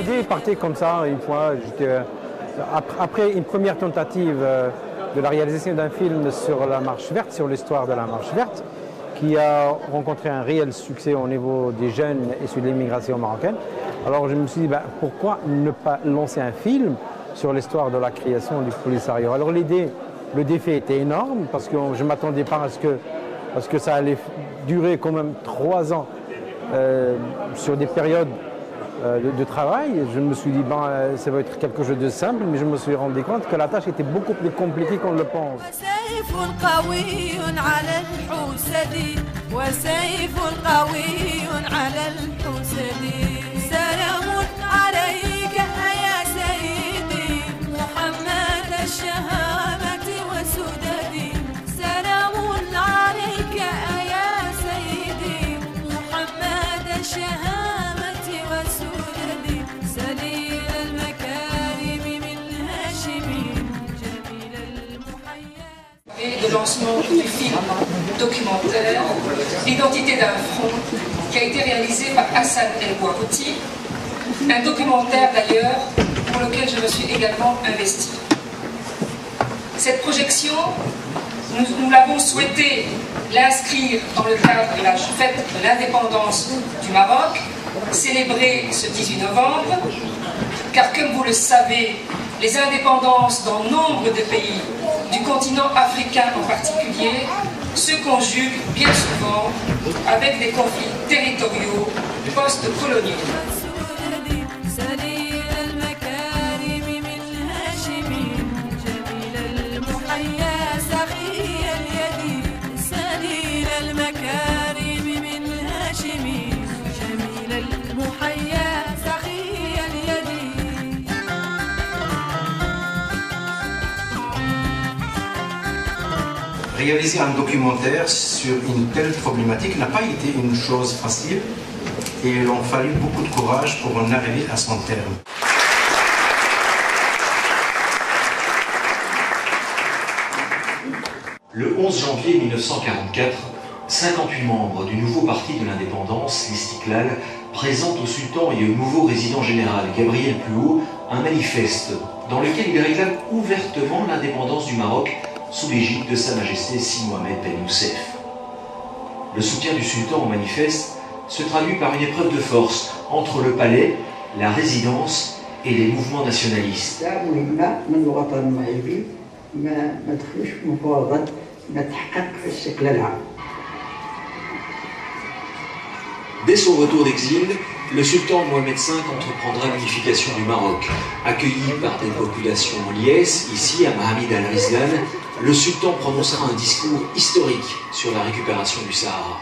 l'idée partait comme ça, une fois, après une première tentative de la réalisation d'un film sur la Marche verte, sur l'histoire de la Marche verte, qui a rencontré un réel succès au niveau des jeunes et sur l'immigration marocaine. Alors je me suis dit, pourquoi ne pas lancer un film sur l'histoire de la création du Polisario. Alors l'idée, le défi était énorme, parce que je ne m'attendais pas à ce que ça allait durer quand même 3 ans sur des périodes de travail. Je me suis dit, ça va être quelque chose de simple, mais je me suis rendu compte que la tâche était beaucoup plus compliquée qu'on le pense. Et de lancement du film documentaire L'identité d'un front, qui a été réalisé par Hassan El Bouarouti, un documentaire d'ailleurs pour lequel je me suis également investie. Cette projection, nous l'avons souhaité l'inscrire dans le cadre de la fête de l'indépendance du Maroc, célébrée ce 18 novembre, car comme vous le savez, les indépendances dans nombre de pays, du continent africain en particulier, se conjuguent bien souvent avec des conflits territoriaux post-coloniaux. Réaliser un documentaire sur une telle problématique n'a pas été une chose facile et il a fallu beaucoup de courage pour en arriver à son terme. Le 11 janvier 1944, 58 membres du nouveau parti de l'indépendance, l'Istiklal, présentent au sultan et au nouveau résident général, Gabriel Puot, un manifeste dans lequel il réclame ouvertement l'indépendance du Maroc sous l'égide de Sa Majesté Si Mohamed Ben Youssef. Le soutien du sultan au manifeste se traduit par une épreuve de force entre le palais, la résidence et les mouvements nationalistes. Dès son retour d'exil, le sultan Mohamed V entreprendra l'unification du Maroc. Accueilli par des populations en liesse, ici à Mahamid al-Rizlan, le sultan prononcera un discours historique sur la récupération du Sahara.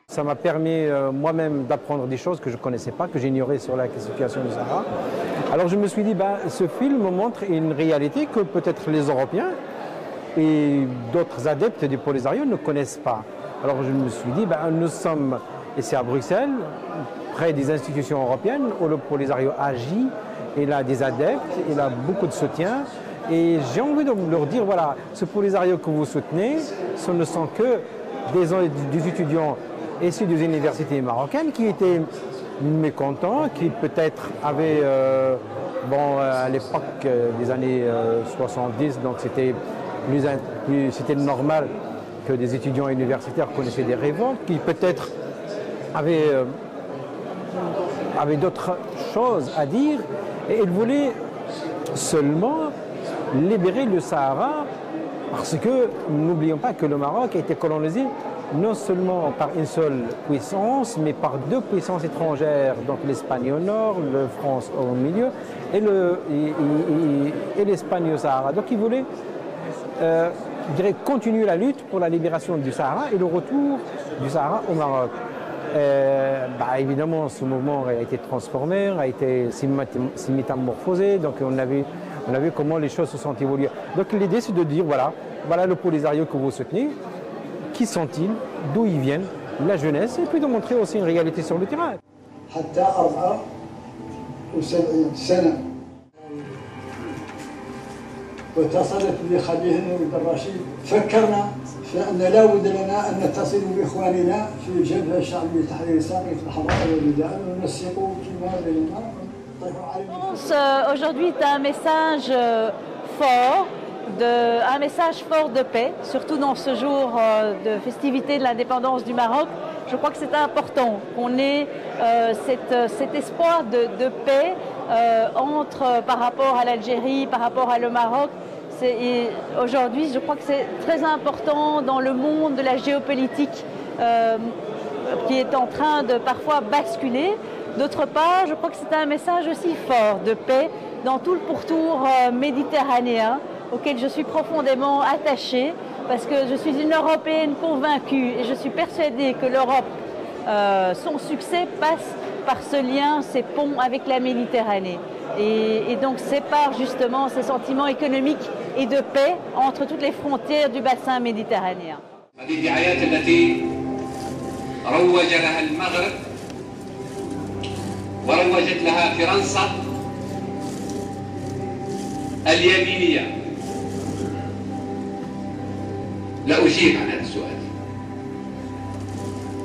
Ça m'a permis moi-même d'apprendre des choses que je ne connaissais pas, que j'ignorais sur la situation du Sahara. Alors je me suis dit, ce film montre une réalité que peut-être les Européens et d'autres adeptes du Polisario ne connaissent pas. Alors je me suis dit, nous sommes ici à Bruxelles, près des institutions européennes, où le Polisario agit, il a des adeptes, il a beaucoup de soutien. Et j'ai envie de leur dire, voilà, ce Polisario que vous soutenez, ce ne sont que des étudiants issus des universités marocaines qui étaient mécontents, qui peut-être avaient, à l'époque des années 70, donc c'était normal que des étudiants universitaires connaissaient des révoltes, qui peut-être avaient d'autres choses à dire, et ils voulaient seulement libérer le Sahara, parce que n'oublions pas que le Maroc a été colonisé non seulement par une seule puissance, mais par 2 puissances étrangères, donc l'Espagne au nord, la France au milieu, et l'Espagne au Sahara. Donc ils voulaient continuer la lutte pour la libération du Sahara et le retour du Sahara au Maroc. Évidemment, ce mouvement a été transformé, a été métamorphosé, donc on a vu comment les choses se sont évoluées. Donc l'idée, c'est de dire, voilà le Polisario que vous soutenez, qui sont-ils, d'où ils viennent, la jeunesse, et puis de montrer aussi une réalité sur le terrain. واتصلت بخليل بن الرشيد فكرنا فان لا بد لنا ان نتصل باخواننا في الجبهه الشعبيه لتحرير ساقية الحضاره والبلدان وننسق فيما بيننا Aujourd'hui est un message fort, un message fort de paix, surtout dans ce jour de festivité de l'indépendance du Maroc. Je crois que c'est important qu'on ait cet espoir de paix par rapport à l'Algérie, par rapport à le Maroc. Aujourd'hui, je crois que c'est très important dans le monde de la géopolitique qui est en train de parfois basculer. D'autre part, je crois que c'est un message aussi fort de paix dans tout le pourtour méditerranéen auquel je suis profondément attachée parce que je suis une Européenne convaincue et je suis persuadée que l'Europe, son succès passe par ce lien, ces ponts avec la Méditerranée. Et donc c'est par justement ces sentiments économiques et de paix entre toutes les frontières du bassin méditerranéen. روج لها المغرب وروجت لها فرنسا اليمينية. لا أجيب عن هذا السؤال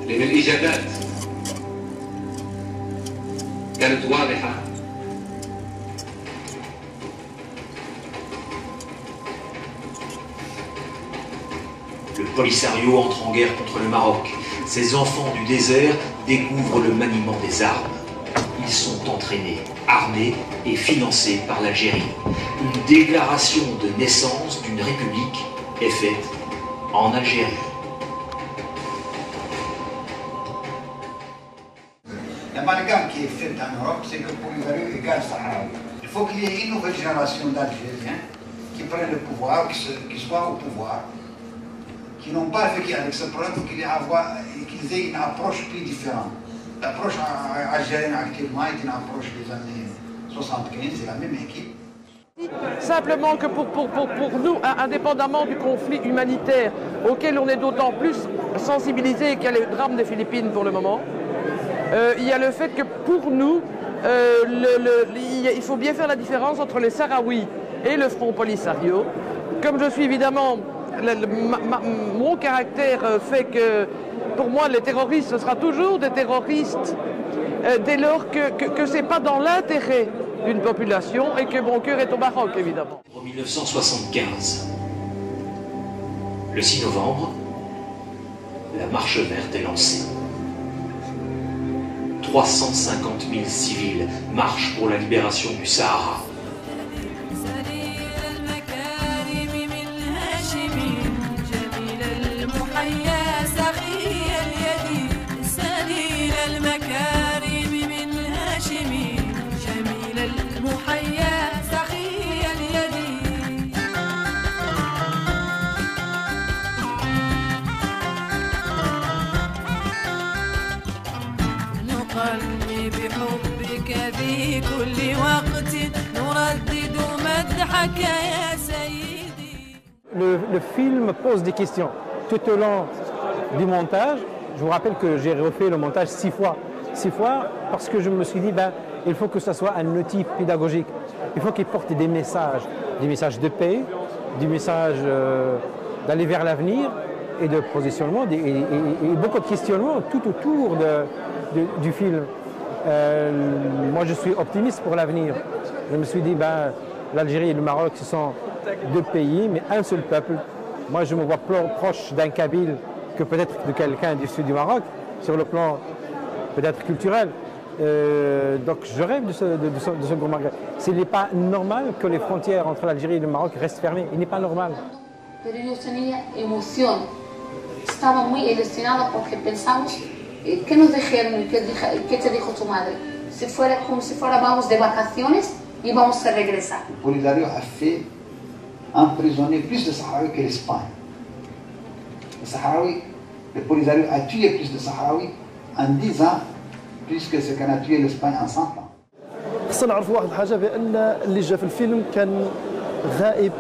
لأن الإجابات كانت واضحة. Le Polisario entre en guerre contre le Maroc. Ces enfants du désert découvrent le maniement des armes. Ils sont entraînés, armés et financés par l'Algérie. Une déclaration de naissance d'une république est faite en Algérie. L'amalgame qui est fait en Europe, c'est que Polisario égale Sahraoui. Il faut qu'il y ait une nouvelle génération d'Algériens qui prennent le pouvoir, qui soient au pouvoir, qui n'ont pas vécu avec ce problème, qu'ils aient une approche plus différente. L'approche algérienne actuellement est une approche des années 75, c'est la même équipe. Simplement que pour nous, indépendamment du conflit humanitaire auquel on est d'autant plus sensibilisé qu'il y a le drame des Philippines pour le moment, il y a le fait que pour nous, il faut bien faire la différence entre les Sahraouis et le Front Polisario. Comme je suis évidemment, mon caractère fait que pour moi les terroristes, ce sera toujours des terroristes dès lors que ce n'est pas dans l'intérêt d'une population et que mon cœur est au Maroc évidemment. En 1975, le 6 novembre, la marche verte est lancée. 350 000 civils marchent pour la libération du Sahara. Le film pose des questions tout au long du montage. Je vous rappelle que j'ai refait le montage 6 fois. 6 fois parce que je me suis dit, il faut que ce soit un outil pédagogique. Il faut qu'il porte des messages de paix, des messages d'aller vers l'avenir et de positionnement et beaucoup de questionnements tout autour du film. Moi, je suis optimiste pour l'avenir. Je me suis dit, l'Algérie et le Maroc, ce sont 2 pays, mais un seul peuple. Moi, je me vois proche d'un Kabyle que peut-être de quelqu'un du sud du Maroc, sur le plan peut-être culturel. Donc, je rêve de ce grand Maghreb. Ce n'est pas normal que les frontières entre l'Algérie et le Maroc restent fermées. Il n'est pas normal. Pero yo tenía emoción. Estaba muy ilusionada porque pensamos, ¿qué nos dijeron y qué te dijo tu madre? Como si fuéramos de vacaciones y vamos a regresar. Le Polisario a fait emprisonner plus de Sahraouis que l'Espagne. Le Polisario a tué plus de Sahraouis en 10 ans, plus que ce qu'on a tué l'Espagne en 100 ans. خصنا نعرفوا واحد الحاجه بان اللي جا في الفيلم كان غائب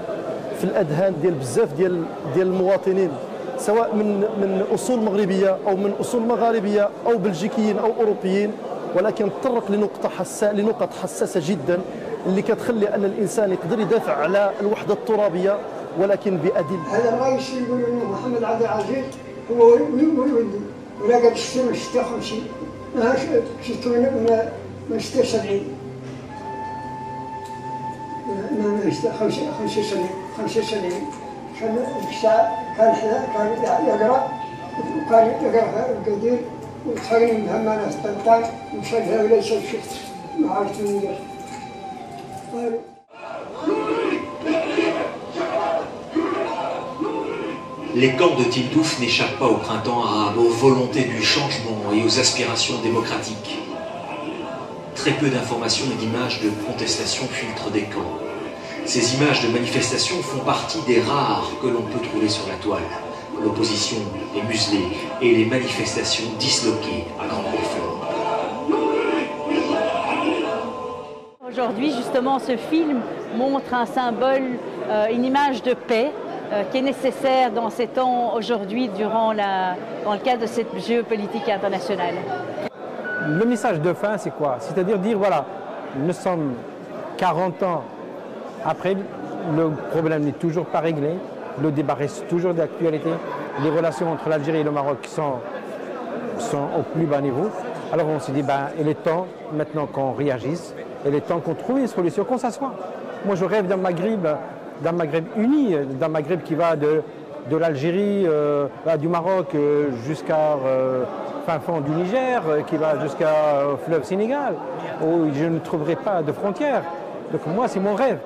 في الاذهان ديال بزاف ديال المواطنين، سواء من اصول مغربيه او من اصول مغاربيه او بلجيكيين او اوروبيين، ولكن تطرق لنقط حساسه جدا اللي كتخلي ان الانسان يقدر يدافع على الوحده الترابيه ولكن بادله. هذا الرئيس يقولوا محمد عبد العزيز هو ولدي ولا قال شتي ما شتي 50 ما شتي 70 5 سنين كان يقرأ وكان يقرأ القدير وتخيل من همنا استمتع ومشان وليس شفت ما عرفت من ذلك. Les camps de Tindouf n'échappent pas au printemps arabe, aux volontés du changement et aux aspirations démocratiques. Très peu d'informations et d'images de protestation filtrent des camps. Ces images de manifestations font partie des rares que l'on peut trouver sur la toile. L'opposition est muselée et les manifestations disloquées à grand renfort. Aujourd'hui, justement, ce film montre un symbole, une image de paix qui est nécessaire dans ces temps aujourd'hui dans le cadre de cette géopolitique internationale. Le message de fin, c'est quoi? C'est-à-dire dire, voilà, nous sommes 40 ans après, le problème n'est toujours pas réglé, le débat reste toujours d'actualité, les relations entre l'Algérie et le Maroc sont au plus bas niveau. Alors on s'est dit, ben, il est temps maintenant qu'on réagisse, il est temps qu'on trouve une solution, qu'on s'assoie. Moi je rêve d'un Maghreb uni, d'un Maghreb qui va de l'Algérie, du Maroc jusqu'à fin fond du Niger, qui va jusqu'au fleuve Sénégal, où je ne trouverai pas de frontières. Donc moi c'est mon rêve.